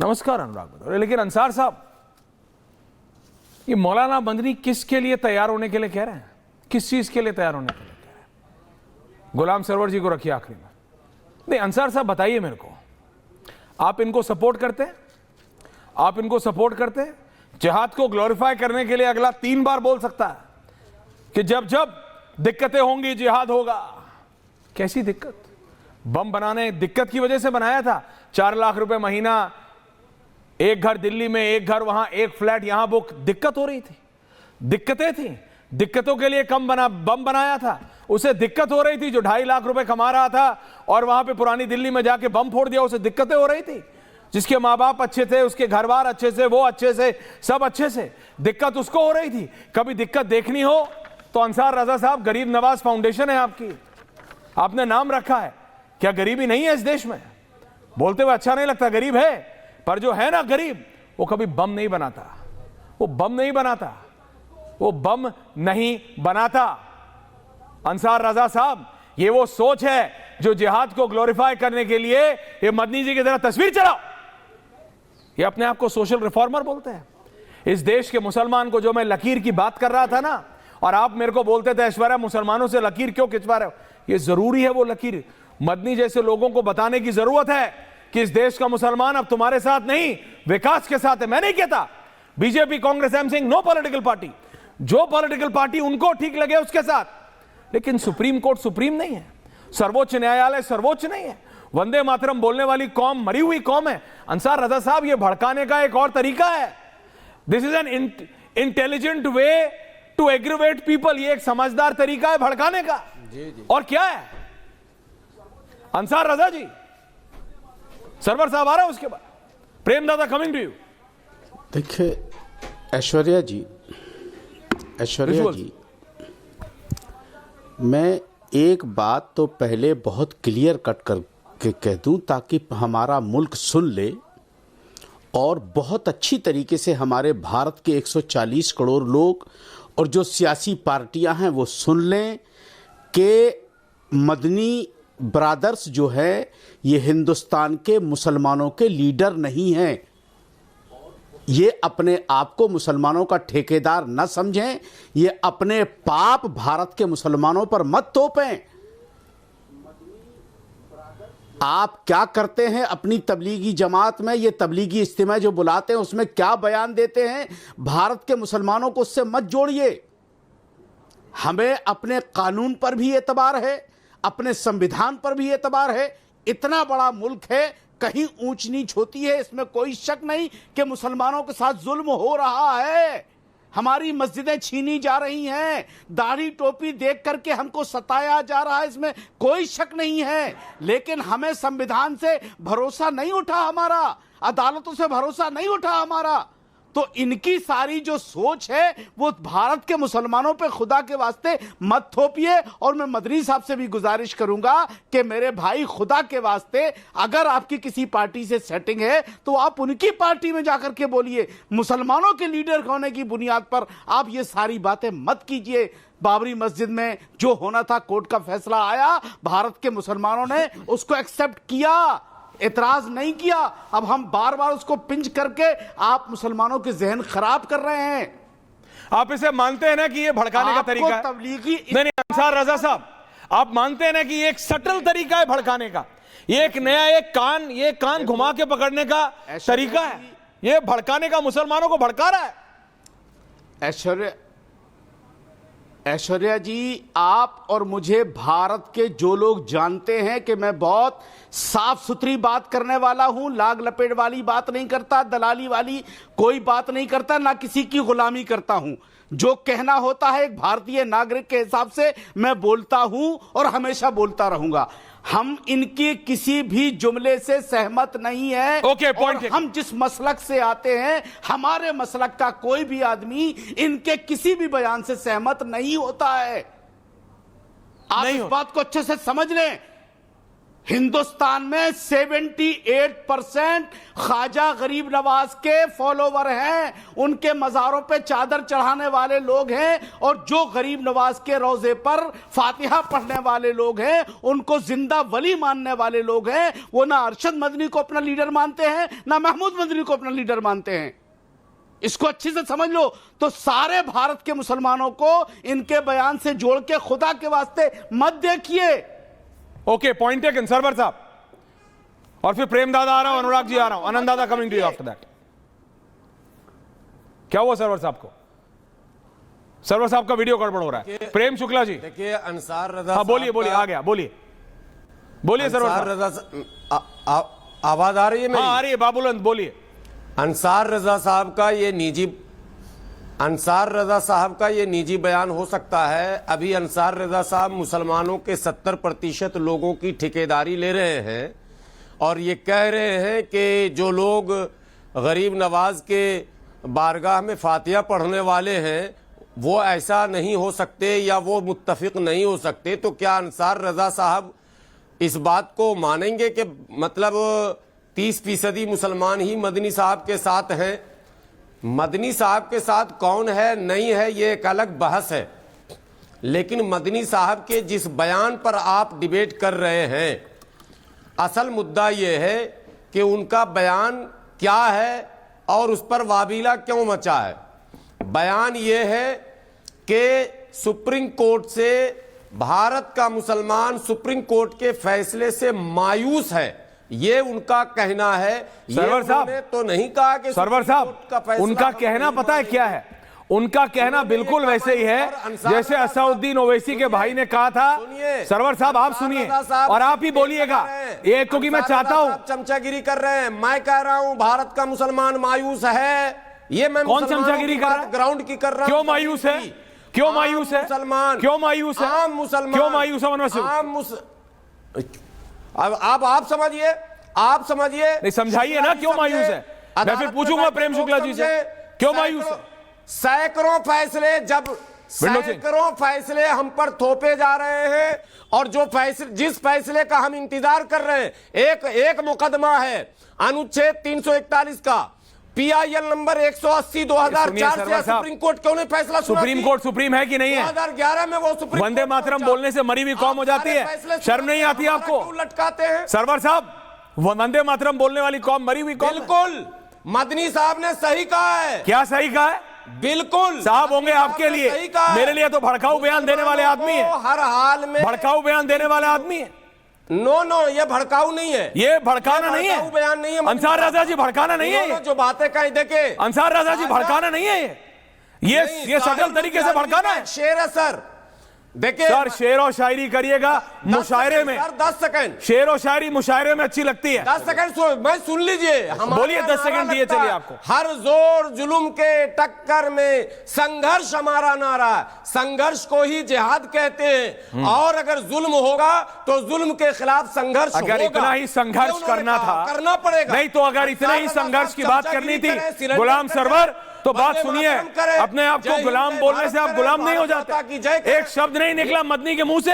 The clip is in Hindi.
नमस्कार अनुराग बदौरिया। लेकिन अंसार साहब, ये मौलाना मदनी किसके लिए तैयार होने के लिए कह रहे हैं? किस चीज के लिए तैयार होने के लिए कह रहे हैं? गुलाम सरवर जी को रखिए आखिरी में। नहीं, अंसार साहब बताइए मेरे को, आप इनको सपोर्ट करते हैं? आप इनको सपोर्ट करते हैं? जिहाद को ग्लोरीफाई करने के लिए अगला 3 बार बोल सकता है कि जब जब दिक्कतें होंगी जिहाद होगा। कैसी दिक्कत? बम बनाने दिक्कत की वजह से बनाया था। 4 लाख रुपए महीना, एक घर दिल्ली में, एक घर वहां, एक फ्लैट यहां बुक। दिक्कत हो रही थी, दिक्कतें थी, दिक्कतों के लिए बम बनाया था। उसे दिक्कत हो रही थी, जो 2.5 लाख रुपए कमा रहा था और वहां पे पुरानी दिल्ली में जाके बम फोड़ दिया, उसे दिक्कतें हो रही थी। जिसके माँ बाप अच्छे थे, उसके घर बार अच्छे से, वो अच्छे से, सब अच्छे से, दिक्कत उसको हो रही थी। कभी दिक्कत देखनी हो तो अंसार रजा साहब, गरीब नवाज फाउंडेशन है आपकी, आपने नाम रखा है। क्या गरीबी नहीं है इस देश में? बोलते हुए अच्छा नहीं लगता, गरीब है, पर जो है ना गरीब, वो कभी बम नहीं बनाता, वो बम नहीं बनाता, वो बम नहीं बनाता। अंसार रजा साहब, ये वो सोच है जो जिहाद को ग्लोरीफाई करने के लिए ये मदनी जी की तरह तस्वीर चलाओ। ये अपने आप को सोशल रिफॉर्मर बोलते हैं। इस देश के मुसलमान को, जो मैं लकीर की बात कर रहा था ना, और आप मेरे को बोलते थे ऐश्वर्या मुसलमानों से लकीर क्यों खिंचवा रहे हो, ये जरूरी है वो लकीर मदनी जैसे लोगों को बताने की जरूरत है कि इस देश का मुसलमान अब तुम्हारे साथ नहीं, विकास के साथ है। मैं नहीं कहता BJP, Congress, I am saying no political party, जो पॉलिटिकल पार्टी उनको ठीक लगे उसके साथ, लेकिन सुप्रीम कोर्ट सुप्रीम नहीं है, सर्वोच्च न्यायालय सर्वोच्च नहीं है, वंदे मातरम बोलने वाली कौम मरी हुई कौम है। अंसार रजा साहब, ये भड़काने का एक और तरीका है। This is an intelligent way to aggravate people. ये एक समझदार तरीका है भड़काने का। जी। और क्या है अंसार रजा जी? सरवर साहब आ रहा है उसके बाद, प्रेम दादा कमिंग टू यू। देखिए ऐश्वर्या जी, मैं एक बात तो पहले बहुत क्लियर कट करके कह दूं ताकि हमारा मुल्क सुन ले और बहुत अच्छी तरीके से हमारे भारत के 140 करोड़ लोग और जो सियासी पार्टियां हैं वो सुन लें कि मदनी ब्रादर्स जो है ये हिंदुस्तान के मुसलमानों के लीडर नहीं हैं। ये अपने आप को मुसलमानों का ठेकेदार न समझें, ये अपने पाप भारत के मुसलमानों पर मत थोपें। आप क्या करते हैं अपनी तबलीगी जमात में, ये तबलीगी इज्तिमा जो बुलाते हैं उसमें क्या बयान देते हैं, भारत के मुसलमानों को उससे मत जोड़िए। हमें अपने कानून पर भी एतबार है, अपने संविधान पर भी एतबार है। इतना बड़ा मुल्क है, कहीं ऊंच नीच होती है, इसमें कोई शक नहीं कि मुसलमानों के साथ जुल्म हो रहा है। हमारी मस्जिदें छीनी जा रही हैं, दाढ़ी टोपी देख करके हमको सताया जा रहा है, इसमें कोई शक नहीं है। लेकिन हमें संविधान से भरोसा नहीं उठा, हमारा अदालतों से भरोसा नहीं उठा हमारा। तो इनकी सारी जो सोच है वो भारत के मुसलमानों पे खुदा के वास्ते मत थोपिए। और मैं मदनी साहब से भी गुजारिश करूंगा कि मेरे भाई, खुदा के वास्ते अगर आपकी किसी पार्टी से सेटिंग है तो आप उनकी पार्टी में जाकर के बोलिए। मुसलमानों के लीडर होने की बुनियाद पर आप ये सारी बातें मत कीजिए। बाबरी मस्जिद में जो होना था, कोर्ट का फैसला आया, भारत के मुसलमानों ने उसको एक्सेप्ट किया, एतराज नहीं किया। अब हम बार बार उसको पिंच करके आप मुसलमानों के जहन खराब कर रहे हैं। आप इसे मानते हैं ना कि ये भड़काने का तरीका है? तबलीगी नहीं, अंसार रजा साहब, आप मानते हैं ना कि ये एक सटल तरीका है भड़काने का? ये एक नया ये कान घुमा के पकड़ने का तरीका है। ये भड़काने का, मुसलमानों को भड़का रहा है। ऐश्वर्या जी, आप और मुझे भारत के जो लोग जानते हैं कि मैं बहुत साफ सुथरी बात करने वाला हूं, लाग लपेट वाली बात नहीं करता, दलाली वाली कोई बात नहीं करता, ना किसी की गुलामी करता हूं। जो कहना होता है एक भारतीय नागरिक के हिसाब से मैं बोलता हूं और हमेशा बोलता रहूंगा। हम इनके किसी भी जुमले से सहमत नहीं है। पॉइंट। हम जिस मसलक से आते हैं, हमारे मसलक का कोई भी आदमी इनके किसी भी बयान से सहमत नहीं होता है। आप इस बात को अच्छे से समझ लें। हिंदुस्तान में 78% ख्वाजा गरीब नवाज के फॉलोवर हैं, उनके मज़ारों पे चादर चढ़ाने वाले लोग हैं, और जो गरीब नवाज के रोजे पर फातिहा पढ़ने वाले लोग हैं, उनको जिंदा वली मानने वाले लोग हैं, वो ना अरशद मदनी को अपना लीडर मानते हैं, ना महमूद मदनी को अपना लीडर मानते हैं। इसको अच्छे से समझ लो। तो सारे भारत के मुसलमानों को इनके बयान से जोड़ के खुदा के वास्ते मत देखिए। ओके, पॉइंट टेकन सरवर साहब। और फिर प्रेम दादा आ रहा हूं, अनुराग जी आ रहा हूं, आनंद दादा coming to you after that. क्या हुआ सरवर साहब को? सरवर साहब का वीडियो गड़बड़ हो रहा है। प्रेम शुक्ला जी देखिए, अंसार रजा, हाँ बोलिए बोलिए, आ गया, बोलिए बोलिए सरवर अंसार साहब। रजा आवाज आ रही है मेरी? हाँ आ रही है, बाबुलंद बोलिए। अंसार रजा साहब का ये निजी बयान हो सकता है। अभी अंसार रजा साहब मुसलमानों के 70% लोगों की ठेकेदारी ले रहे हैं और ये कह रहे हैं कि जो लोग गरीब नवाज के बारगाह में फातिहा पढ़ने वाले हैं वो ऐसा नहीं हो सकते या वो मुत्तफिक नहीं हो सकते। तो क्या अंसार रजा साहब इस बात को मानेंगे कि मतलब 30% मुसलमान ही मदनी साहब के साथ हैं? मदनी साहब के साथ कौन है नहीं है ये एक अलग बहस है, लेकिन मदनी साहब के जिस बयान पर आप डिबेट कर रहे हैं, असल मुद्दा ये है कि उनका बयान क्या है और उस पर वाबीला क्यों मचा है। बयान ये है कि सुप्रीम कोर्ट से भारत का मुसलमान सुप्रीम कोर्ट के फैसले से मायूस है, ये उनका कहना है। सरवर साहब तो नहीं कहा कि सरवर साहब उनका कहना पता है क्या है? उनका कहना बिल्कुल वैसे ही है जैसे असउद्दीन ओवैसी के भाई ने कहा था। सरवर साहब आप सुनिए और आप ही बोलिएगा, ये क्योंकि मैं चाहता हूं। चमचागिरी कर रहे हैं। मैं कह रहा हूं भारत का मुसलमान मायूस है। ये मैं कौन चमचागिरी कर रहा है? ग्राउंड की कर रहा हूं। क्यों मायूस है? क्यों मायूस है? मुसलमान क्यों मायूस है? आम मुसलमान क्यों मायूस है? अब आप समझिए नहीं समझाइए ना क्यों मायूस है। मैं फिर पूछूंगा प्रेम शुक्ला जी से क्यों मायूस है। सैकड़ों फैसले हम पर थोपे जा रहे हैं और जिस फैसले का हम इंतजार कर रहे हैं, एक मुकदमा है अनुच्छेद 341 का, PIL नंबर 180 2004 से सुप्रीम कोर्ट क्यों नहीं फैसला? सुप्रीम कोर्ट सुप्रीम है कि नहीं है? 2011 में वो सुप्रीम वंदे मातरम बोलने से मरी हुई कौम हो जाती है। शर्म नहीं आती आपको? लटकाते हैं सरवर साहब, वंदे मातरम बोलने वाली कौम मरी हुई कौम। बिल्कुल, मदनी साहब ने सही कहा है। क्या सही कहा है? बिल्कुल साहब होंगे आपके लिए, मेरे लिए तो भड़काऊ बयान देने वाले आदमी है। हर हाल में भड़काऊ बयान देने वाले आदमी है। नो, ये भड़काऊ नहीं है, ये भड़काना नहीं है। बयान नहीं है। अंसार रजा जी भड़काना नहीं है। जो बातें कहीं देखे, अंसार रजा जी भड़काना नहीं है। ये सटल तरीके से भड़काना है। शेर है सर। देखिए सर, शेर और शायरी करिएगा मुशायरे में। 10 सेकंड शेर और शायरी मुशायरे में अच्छी लगती है। 10 सेकंड मैं सुन लीजिए। बोलिए, 10 सेकंड दिए चलिए आपको। हर जोर जुल्म के टक्कर में संघर्ष हमारा नारा। संघर्ष को ही जिहाद कहते हैं और अगर जुल्म होगा तो जुल्म के खिलाफ संघर्ष होगा। अगर इतना ही संघर्ष करना था, करना पड़ेगा। नहीं तो अगर इतना ही संघर्ष की बात करनी थी गुलाम सरवर, तो बात सुनिए, अपने आप को गुलाम बोलने से आप गुलाम नहीं हो जाते। एक शब्द नहीं निकला मदनी के मुंह से।